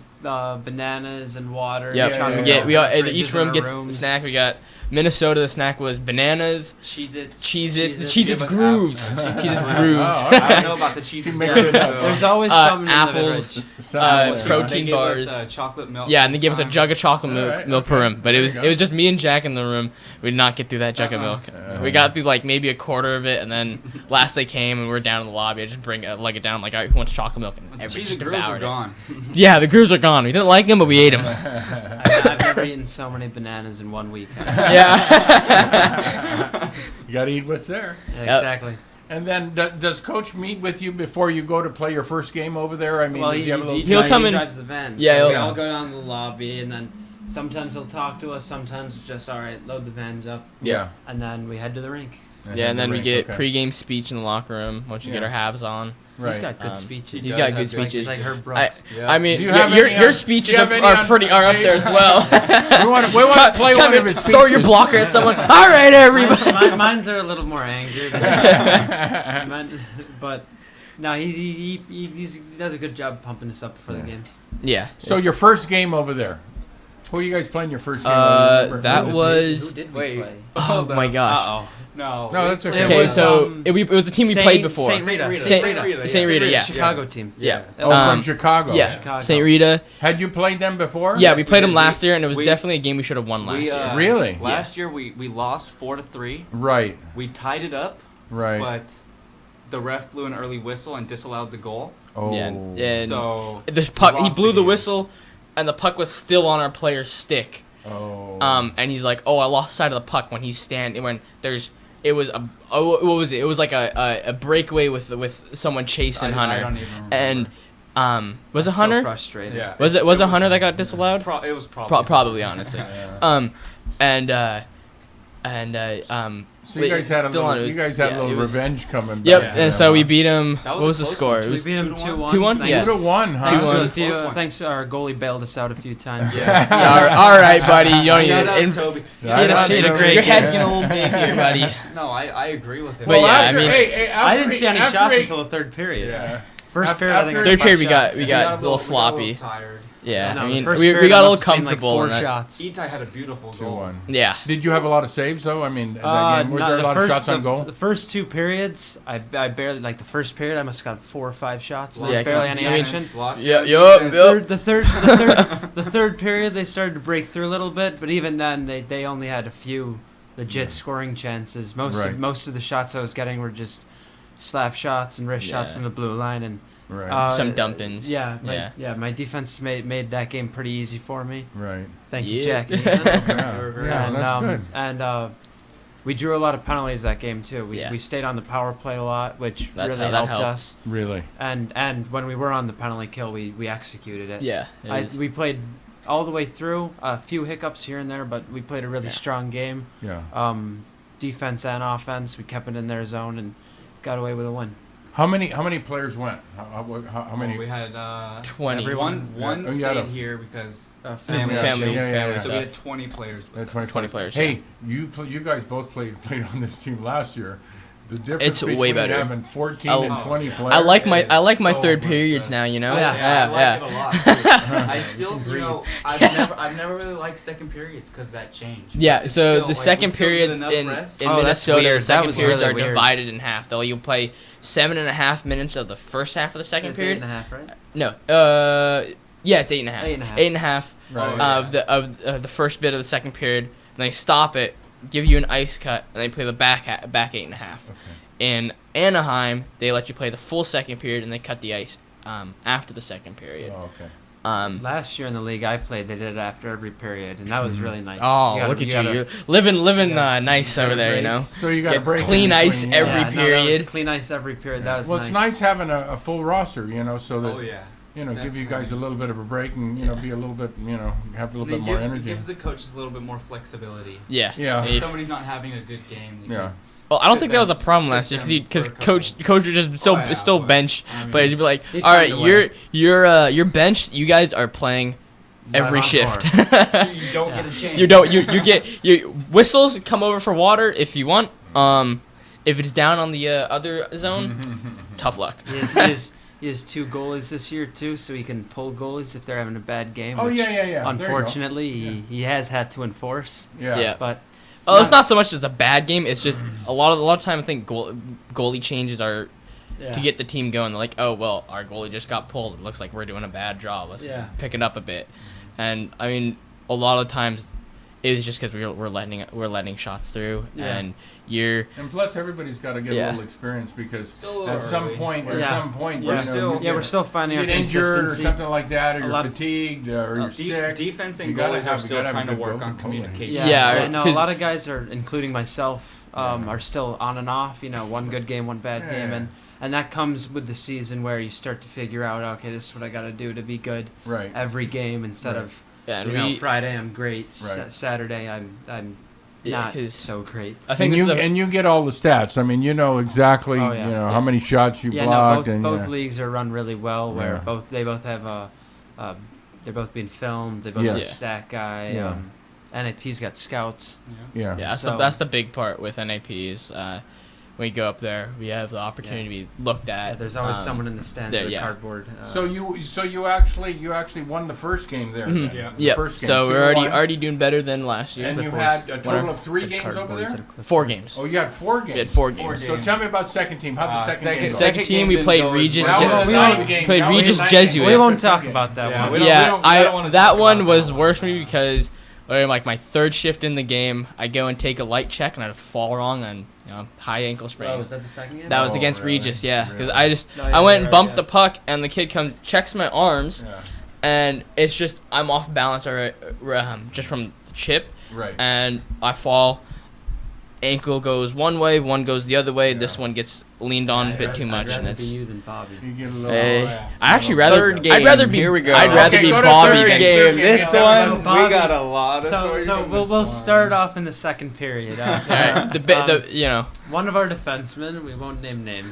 bananas and water. Yep. Yeah, yeah, We get yeah. each Fridges room in gets our a rooms. snack. We got Minnesota. The snack was bananas, Cheez-Its. Cheez-Its, the Give Cheez-Its us grooves, apples. Cheez-Its Oh, grooves. okay. I don't know about the Cheez-Its. Make it up. There's always something apples, in the Sound like- protein They give us, bars. chocolate milk. Yeah, and they give us a this jug of chocolate milk, Alright, milk per okay. room. But There it you was go. just me and Jack in the room. We did not get through that jug of milk. We got through like maybe a quarter of it, and then last they came and we were down in the lobby. I just lug it down like, all right, who wants chocolate milk? And time. The everybody cheese just and grooves are devoured it. gone. Yeah, the grooves are gone. We didn't like them, but we ate them. I've never eaten so many bananas in 1 week. Yeah. You got to eat what's there. Yeah, exactly. And then does Coach meet with you before you go to play your first game over there? I mean, Well, does he have a little? He'll come he in- drives the van. Yeah, so we he'll- all go down to the lobby, and then sometimes he'll talk to us. Sometimes it's just all right, load the vans up, Yeah. and then we head to the rink. Yeah, and then we get Okay. pregame speech in the locker room once we get Yeah. our halves on. Right. He's got good Um, speeches. He's does got have good good He's speeches. like Herb Brooks. Yeah. I mean, Do you have your any on- speeches do you have any are on pretty are up there as well. we want to play Come one in, of his throw your speeches. blocker at someone. All right, everybody. Mine's are a little more angered. But no, he does a good job pumping us up for the games. Yeah. So your first game over there. Who are you guys playing your first game? over there? That Who was. did we Wait. play? Oh my gosh. Uh-oh. No. No, that's okay. It Okay, was, so um, it was a team we played before. Saint Rita. Saint Saint Rita. Saint Rita, yeah. Chicago team. Yeah. Oh, Um, from Chicago. Yeah. Chicago. Saint Rita. Had you played them before? Yeah, Yes, we we played them did. last year, and it was We- definitely a game we should have won last We, year. Really? Last year we lost 4-3. Right. We tied it up, Right. but the ref blew an early whistle and disallowed the goal. Oh. Yeah, and So the puck. He lost blew the the game. whistle, and the puck was still on our player's stick. Oh. And he's like, "Oh, I lost sight of the puck when he's standing. When there's, it was a, oh, what was it? It was like a breakaway with someone chasing I Hunter, don't even remember. and was it So Hunter? frustrated. Yeah. Was it Hunter that got disallowed? It was probably. Probably, honestly. Yeah. So you guys had a Still on, little, it you was- guys had yeah, a little it was- revenge coming back. Yep, Yeah. and so we beat him. That was What a was the close score? one. It We was beat him 2-1. 2-1? Thanks, Yeah. 2-1, huh? thanks, Two-one. to a few, Close one. thanks to our goalie bailed us out a few times. Yeah. Yeah, all right, buddy. You don't Shout out even. Toby. He had a great Your game. head's getting a little big here, buddy. No, I agree with him. But yeah, after, I mean- I didn't see any after shots eight- until the third period. Yeah. First After- period, I think. after- I Third had period, we 5 got shots. we got a little sloppy. Tired. Yeah, No, I the mean, first we period, got I a little must have seen, like, comfortable. 4 in that. shots. Itai had a beautiful goal. 2-1. Yeah. Did you have a lot of saves though? I mean, that game, was No, there a the lot of first- shots on goal? The first 2 periods, I barely, like the first period, I must have got 4 or 5 shots. There was Yeah, barely I any mean- action. Yeah, yup. The third period, they started to break through a little bit, but even then, they only had a few legit scoring chances. Most of the shots I was getting were just slap shots and wrist shots Yeah. from the blue line, and Right. Some dump-ins. Yeah, my defense made that game pretty easy for me. Right. Thank you, Yeah. Jack. Yeah, and, that's good. And we drew a lot of penalties that game too. Yeah. We stayed on the power play a lot, which That's really how that helped helped. us. Really. And when we were on the penalty kill, we executed it. Yeah. it was- We played all the way through. A few hiccups here and there, but we played a really Yeah. strong game. Yeah. Defense and offense, we kept it in their zone and got away with a win. How many players went? How many? We had 20. everyone- one Yeah, you got stayed a- here because Family. Family. Yeah, so we stuff. had 20 players. with us. 20 players, Hey, you guys both played on this team last year. The difference It's way between better. having 14 I- and 20 players. I like my So third much periods better. now. You know. Oh, yeah. I like it a lot. Too. I still, Breathe. I've never really liked second periods because that changed. Yeah, It's so still, the like, second we still get periods enough in rest. Oh, that's Minnesota, weird. the That second was periods really are weird. divided in half. You'll play 7.5 minutes of the first half of the second It's period. 8.5, right? No, yeah, it's 8.5. 8.5. 8.5 Right. of the first bit of the second period, and they stop it, give you an ice cut, and they play the back 8.5. Okay. In Anaheim, they let you play the full second period, and they cut the ice after the second period. Oh, okay. Last year in the league I played, they did it after every period, and that was really nice. Oh, gotta- look at you! gotta- You're living nice over there, you know. So you got to Get break clean in ice between, every Yeah, no, that was period. clean ice every period. That was Well, nice. it's nice having a full roster, so that Oh yeah. give you guys a little bit of a break and be a little bit, have a little And bit it more gives, energy. It gives the coaches a little bit more flexibility. Yeah. Yeah. If If- somebody's not having a good game. they Yeah. can- Well, I don't Sit think that was a them- problem sit last year them because for a couple. coach would just still Oh, yeah, still but, bench, I mean, but he'd be like, He'd all right, find a way. you're benched. You guys are playing every on shift. You don't get a chance. You don't. You get you whistles. Come over for water if you want. If it's down on the other zone, tough luck. He has 2 goalies this year too, so he can pull goalies if they're having a bad game. Oh which yeah. There you go. Unfortunately, Yeah. he has had to enforce. Yeah. Yeah. But Oh, it's not so much as a bad game. It's just a lot of time. I think goalie changes are to get the team going. They're like, oh well, our goalie just got pulled. It looks like we're doing a bad job. Let's pick it up a bit. And I mean, a lot of times it was just because we're letting shots through, Yeah. and you're And plus, everybody's got to get Yeah. a little experience because Still a at little some early. point, Yeah. We're still- we're still finding you our get injured or consistency. something like that, or A you're lot of- fatigued, or you're sick. Defense You and gotta goalies have- are you still gotta have trying to good work goals on and goalies. communication. Yeah, I know a 'cause- lot of guys are, including myself, Yeah. are still on and off. One good game, one bad game, Yeah. and that comes with the season where you start to figure out, okay, this is what I got to do to be good Right. every game instead Right. of and Friday I'm great, Right. Saturday I'm Yeah, not 'cause so great. I think And this you is a, and you get all the stats. I mean, you know exactly, Oh, yeah. how Yeah. many shots you Yeah, blocked, no, and both leagues are run really well. Where Yeah. they both have they're both being filmed. They both Yes. have a Yeah. stat guy. Yeah. NAP's got scouts. yeah. yeah, So- that's the big part with NAPs. When we go up there, we have the opportunity to be looked at. There's always someone in the stands there, with a yeah. cardboard. So you actually won the first game there. Mhm. Then. Yeah. The Yep. first game, So we're 2-1. already doing better than last year. And you Clipboards. had a total Whatever. of 3 Said games over cardboard there. instead of clipboard. 4 games. Oh, you had 4 games. We had 4 games. So tell me about second team. How'd the second game go? Second team, we didn't played go as Regis. well. That was a We night won't- game. played That was a Regis night Jesuit. game. We won't That's a talk good about that Yeah, one. we don't- Yeah, I don't wanna that talk one about was that worse for one. me because like my third shift in the game, I go and take a light check and I fall wrong on high ankle sprain. Oh, was that the second game? That was Oh, against really? Regis, yeah. Because Really? I went and bumped yeah. the puck, and the kid comes, checks my arms, Yeah. and it's just I'm off balance just from the chip, Right. and I fall ankle goes one way, one goes the other way. This one gets leaned on a bit too much, I'd and rather it's. be you than Bobby. You get a little. I actually rather. Third game. I'd rather be. Here we go. I'd rather Okay, be go to Bobby third than. game. Game. This Yeah. one, we Bobby. got a lot of So stories. from we'll this start one. off in the second period. All right, the One of our defensemen, we won't name names,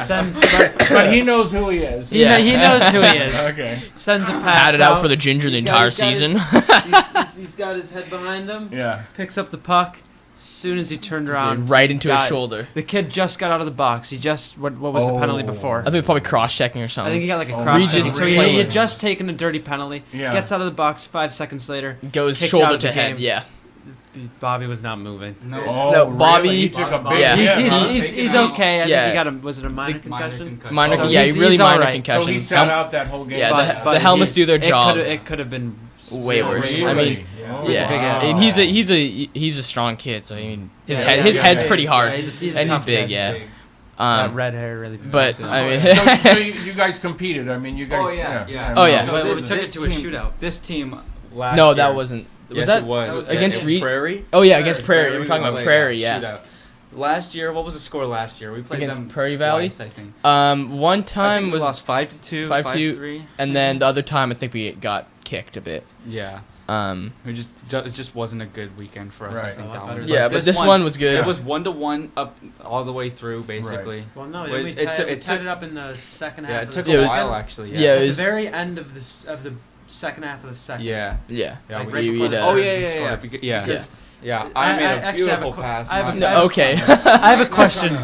sends But he knows who he is. he knows who he is. Okay. Sends a pass had it out for the Ginger the He's entire got his- season. he's got his head behind him. Yeah. Picks up the puck. As soon as he turned around, right into his got- shoulder. The kid just got out of the box. He just what was the penalty Oh. before? I think probably cross checking or I something. think he got like a Oh, cross Regis check. So he really? had just taken a dirty penalty. Yeah. Gets out of the box 5 seconds later. Goes kicked shoulder out of to the head. game. Yeah. Bobby was not moving. No. Oh, No, really? Bobby- He took a big Yeah. hit, He's, huh? he's, Take it he's out. okay. I Yeah. think he got a was it a minor Big minor concussion? concussion. Minor, So yeah, he's- really he's minor alright. concussion. So he sat out that whole game. Yeah, the helmets do their job. It could have been Way worse. Really? I mean, Oh, yeah, wow. and he's a strong kid. So I mean, his Yeah, head yeah, his yeah, head's yeah. pretty hard, Yeah, he's a and he's tough big. kid. Yeah. Big. That red hair really. But protected him. I mean, so you guys competed. I mean, you guys. Oh, yeah. Oh, yeah. Well, we this- took this it to a team- shootout. This team last no, year. that wasn't. Was Yes, that it was. against At Reed? Prairie? Oh yeah, against Prairie. We're talking about played Prairie. that Yeah. shootout. Last year, what was the score last year? We played Against them Prairie Valley? twice, I think. One I time think we was, lost 5-2, 5-2, 5-3. and then the other time I think we got kicked a bit. Yeah. We It just wasn't a good weekend for us. I Right. think A lot that better one. than- yeah, but this one was good. It was 1-1 up all the way through, basically. Well, no, Wait, we it tied, took- we it tied took- it up in the second half. Yeah, of it took the Yeah, a it was- while second. actually. yeah, Yeah. it At the was- very end of the second half of the second. Yeah. yeah. Yeah, Like we- right we- before we'd, the Oh third yeah, we yeah, yeah, scored. yeah. Yeah. Yeah, I I made a actually have a beautiful qu- pass. I have a- my No, bad. okay. I have a question.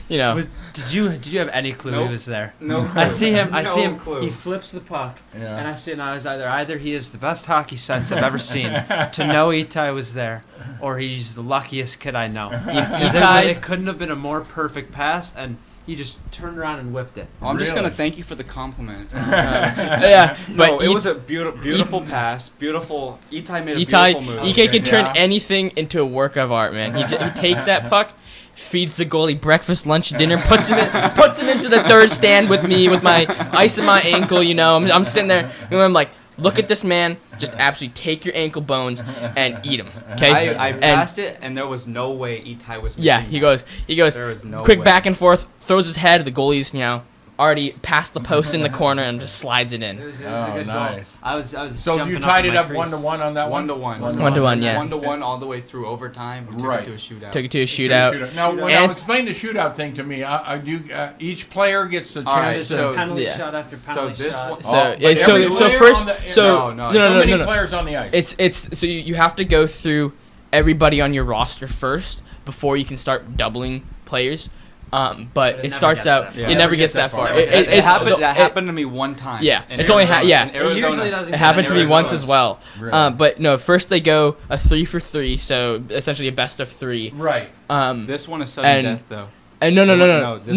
You know. Did you have any clue Nope. he was there? No clue. I see him. I see No him. clue. He flips the puck, Yeah. and I see. And I was either he is the best hockey sense I've ever seen to know Itai was there, or he's the luckiest kid I know. 'Cause Itai- it couldn't have been a more perfect pass, and he just turned around and whipped it. I'm just Really? gonna thank you for the compliment. Yeah, but No, it was a beautiful pass. Beautiful. Itai made a Itai, beautiful move. Itai can turn Yeah. anything into a work of art, man. He takes that puck, feeds the goalie breakfast, lunch, dinner, puts him into the third stand with me with my ice in my ankle. You know, I'm sitting there, and I'm like, look at this man, just absolutely take your ankle bones and eat them. Okay. I And- passed it, and there was no way Itai was. Yeah, missing he that. goes, There is no quick way. back and forth, throws his head. The goalie's, already past the post in the corner and just slides it It in. was Oh, a good nice. goal. I was So jumping you tied in it my up crease. 1-1 on that one. 1-1. 1-1, yeah. 1-1 all the way through overtime. We took Right. it to a shootout. Took it to a shootout. Now, Shootout. explain the shootout thing to me. Each player gets a All right, chance so- to. Penalty Yeah. shot after So penalty this shot. one- So, Oh, yeah, but so, every so player first, on the- so No, no, no, so no, many no, no. players on the ice. It's so you have to go through everybody on your roster first before you can start doubling players. But But it it never starts gets out. that far. It never gets that far. Never It, gets it, that it's- far. That it- happened to me one time. Yeah, in it's only Arizona. yeah. In It Arizona. usually doesn't It happened to me Arizona. once as well. Really? But no, first they go a 3-for-3, so essentially a best of 3. Right. This one is sudden And- death, though. And no, This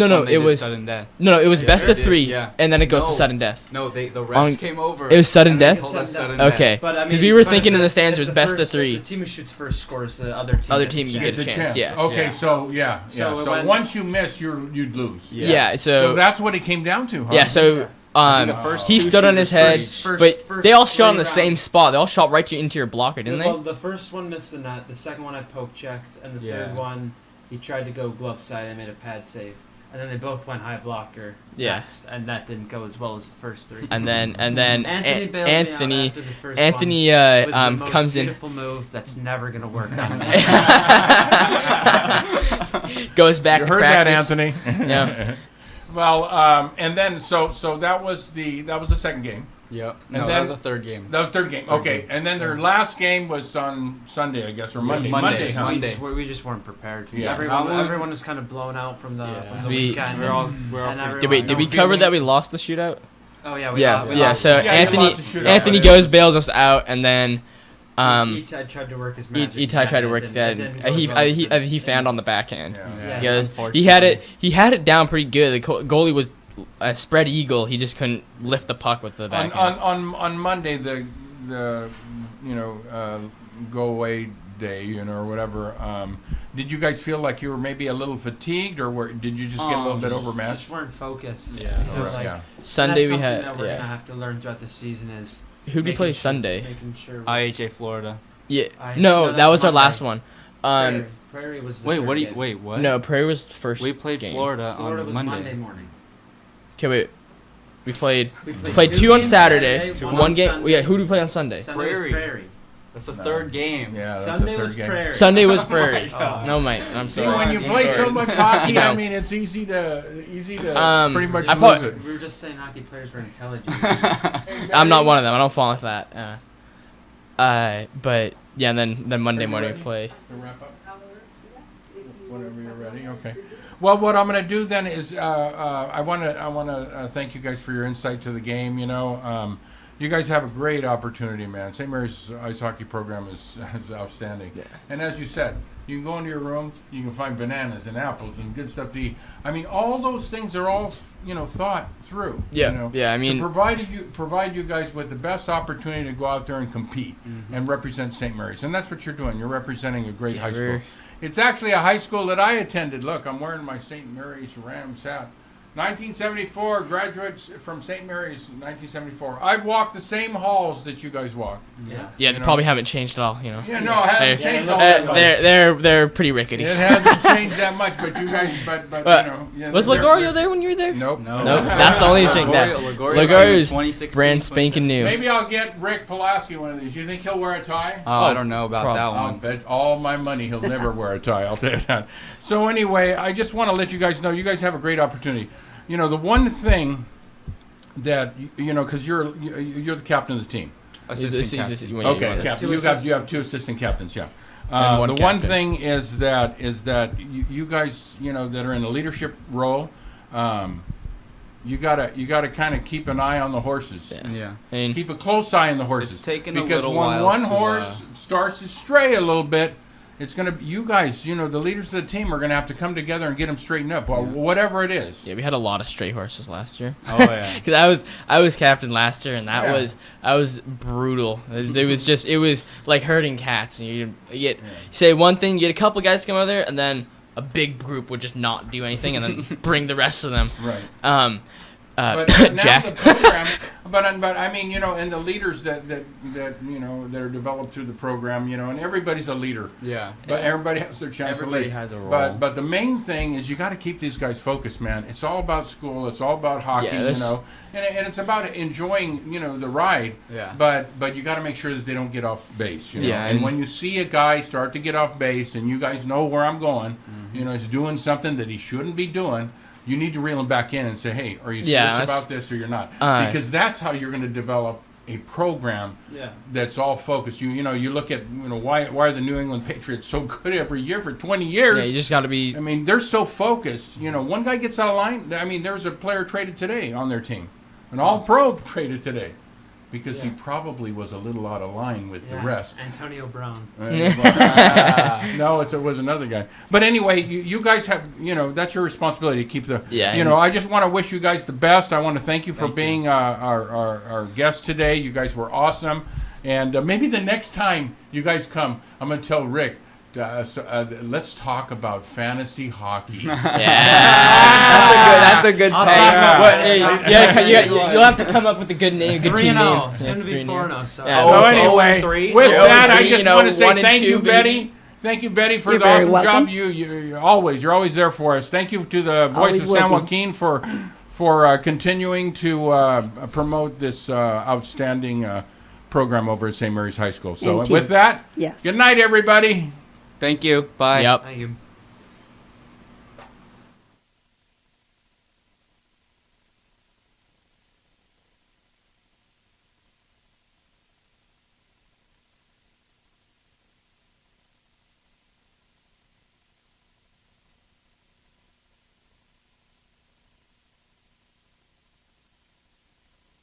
one they it did was sudden death. it was Yeah, best they of did, 3, yeah. and then it goes to No. sudden death. No, the On- refs came over. It was sudden and they death? told us Sudden sudden death. death. Okay. But I 'Cause mean, we were but thinking if in the stands it if was best of first- 3. if the team who shoots first scores, the other team. Other gets a team, you chance. get a It's chance, yeah. Okay, Yeah. so yeah. So it So went- once you miss, you'd lose. Yeah, So so that's what it came down to, huh? yeah, so I think the first he two stood on his shooters head, first- but they all first shot on the three same rounds. spot. They all shot right into your blocker, didn't Well, they? the first one missed the net. The second one I poke checked, and the Yeah. third one he tried to go glove side. I made a pad save, and then they both went high blocker. Yeah. Next, and that didn't go as well as the first 3. And then Anthony bailed me out Anthony after the first Anthony one with the most comes in, beautiful move that's never gonna work on me. goes back You to heard that, practice. Anthony. Yeah. Well, and then so that was the second game. Yep. And No, then- that was the third game. That was third game. Third Okay, game. and then their last game was on Sunday, I guess, or Monday. Monday, huh? Monday. We just weren't prepared. Yeah. Everyone was kind of blown out from the We- weekend. We're all And pretty everyone- Did we No cover feeling- that we lost the shootout? Oh yeah, we Yeah, we yeah. lost. So Yeah, you Anthony lost the shootout, Anthony but goes bails us out, and then Itai tried to work his magic. Itai tried to work It his didn't- head. it didn't go well. He found on the backhand. Yeah. Yeah. He goes- unfortunately. he had it down pretty good. The goalie was a spread eagle. He just couldn't lift the puck with the On, backhand. on Monday, the go away day, or whatever. Did you guys feel like you were maybe a little fatigued, or did you just get a little bit overmatched? Just weren't focused. Yeah. It's just like, yeah. Sunday that's we something had that we're gonna have to learn throughout the season is Who'd we making play sure- Sunday? Making sure. IHA Florida. Yeah, I- no, no, that was our Monday. last one. Prairie was the Wait, third what do you? game. Wait, what? No, Prairie was the first. We played game. Florida Florida on was Monday morning. Okay, wait. We played We played two on games Saturday. two One on game. Sunday. Yeah, who did we play on Sunday? Sunday was Prairie. Prairie. That's the No. third game. Yeah, that's Sunday a third was game. Prairie. Sunday was Prairie. God. No, mate. I'm See, sorry. when you I'm play so sorry. much hockey, I No. mean, it's easy to Um, pretty much I lose thought- it. We were just saying hockey players were intelligent. I'm not one of them. I don't fall into that. But yeah, and then Monday Are you morning ready? we play. To wrap up? Whenever you're ready. Okay. Well, what I'm going to do then is I want to thank you guys for your insight to the game. You know, you guys have a great opportunity, man. St. Mary's ice hockey program is outstanding. Yeah. And as you said, you can go into your room, you can find bananas and apples and good stuff to eat. I mean, all those things are all thought through. Yeah, You know, yeah, I mean- to provide you guys with the best opportunity to go out there and compete and represent St. Mary's, and that's what you're doing. You're representing a great Yeah, high school. we're- It's actually a high school that I attended. Look, I'm wearing my St. Mary's Rams hat. 1974, graduates from St. Mary's, 1974. I've walked the same halls that you guys walk. Yeah. Yeah, You they know. probably haven't changed at all. You know. Yeah, no, it hasn't They're- changed all that much. they're pretty rickety. It hasn't changed that much, but you guys, but But you know. Yeah, was they're- Lagorio they're- there when you were there? Nope. No. Nope. That's the only thing that Lagorio is 2016, brand spanking new. Maybe I'll get Rick Pelascki one of these. You think he'll wear a tie? Oh, I don't know about Prob- that I'll one. bet all my money he'll never wear a tie. I'll tell you that. So anyway, I just want to let you guys know you guys have a great opportunity. You know, the one thing that you know, because you're the captain of the team. Assistant captain. when you Okay, go there. captain. Two You have two assistant captains. Yeah. And one the one captain. thing is that you guys, you know, that are in a leadership role, you gotta kind of keep an eye on the horses. Yeah. Yeah. I mean, Keep a close eye on the horses. It's taken a because little when while one to, horse starts to stray a little bit, it's gonna. You guys, you know, the leaders of the team are gonna have to come together and get them straightened up. Well, whatever it is. yeah, we had a lot of stray horses last year. Oh yeah. Because I was captain last year, and Yeah. that was brutal. It was like herding cats. And you get say one thing, you get a couple guys to come over there, and then a big group would just not do anything, and then bring the rest of them. Right. But now Jack. the program, but I mean, you know, and the leaders that you know that are developed through the program, you know, and everybody's a leader. Yeah. But everybody has their chance Everybody to lead. has a role. But the main thing is you got to keep these guys focused, man. It's all about school. It's all about hockey, Yeah, you that's- know, and it's about enjoying, you know, the ride. Yeah. But you got to make sure that they don't get off base. You know? Yeah, And and- when you see a guy start to get off base, and you guys know where I'm going, you know, he's doing something that he shouldn't be doing. You need to reel him back in and say, "Hey, are you serious Yeah, that's- about this or you're not?" Uh, Because that's how you're going to develop a program Yeah. that's all focused. You know, you look at, you know, why are the New England Patriots so good every year for 20 years? Yeah, you just got to be. I mean, they're so focused. You know, one guy gets out of line. I mean, there was a player traded today on their team, an All-Pro traded today, because he Yeah. probably was a little out of line with the Yeah. rest. Antonio Brown. No, it was another guy. But anyway, you guys have, you know, that's your responsibility to keep the, Yeah, you and- know, I just want to wish you guys the best. I want to thank you for Thank you. being our guest today. You guys were awesome. And maybe the next time you guys come, I'm going to tell Rick, let's talk about fantasy hockey. That's a good I'll take. talk about What, fantasy hockey. you'll have to come up with a good name, good team 3-0. name. Soon to be 4-0. So. Yeah. So Oh, anyway, 0-3? with Yeah, that, I 0-3, just you know, want to say 1 and thank 2, you, baby. Betty. Thank you, Betty, for You're the very awesome welcome. job. You're always there for us. Thank you to the Voice Always of will San be. Joaquin for continuing to promote this outstanding program over at St. Mary's High School. So And team. with that, Yes. good night, everybody. Thank you. Bye. Yep. Thank you.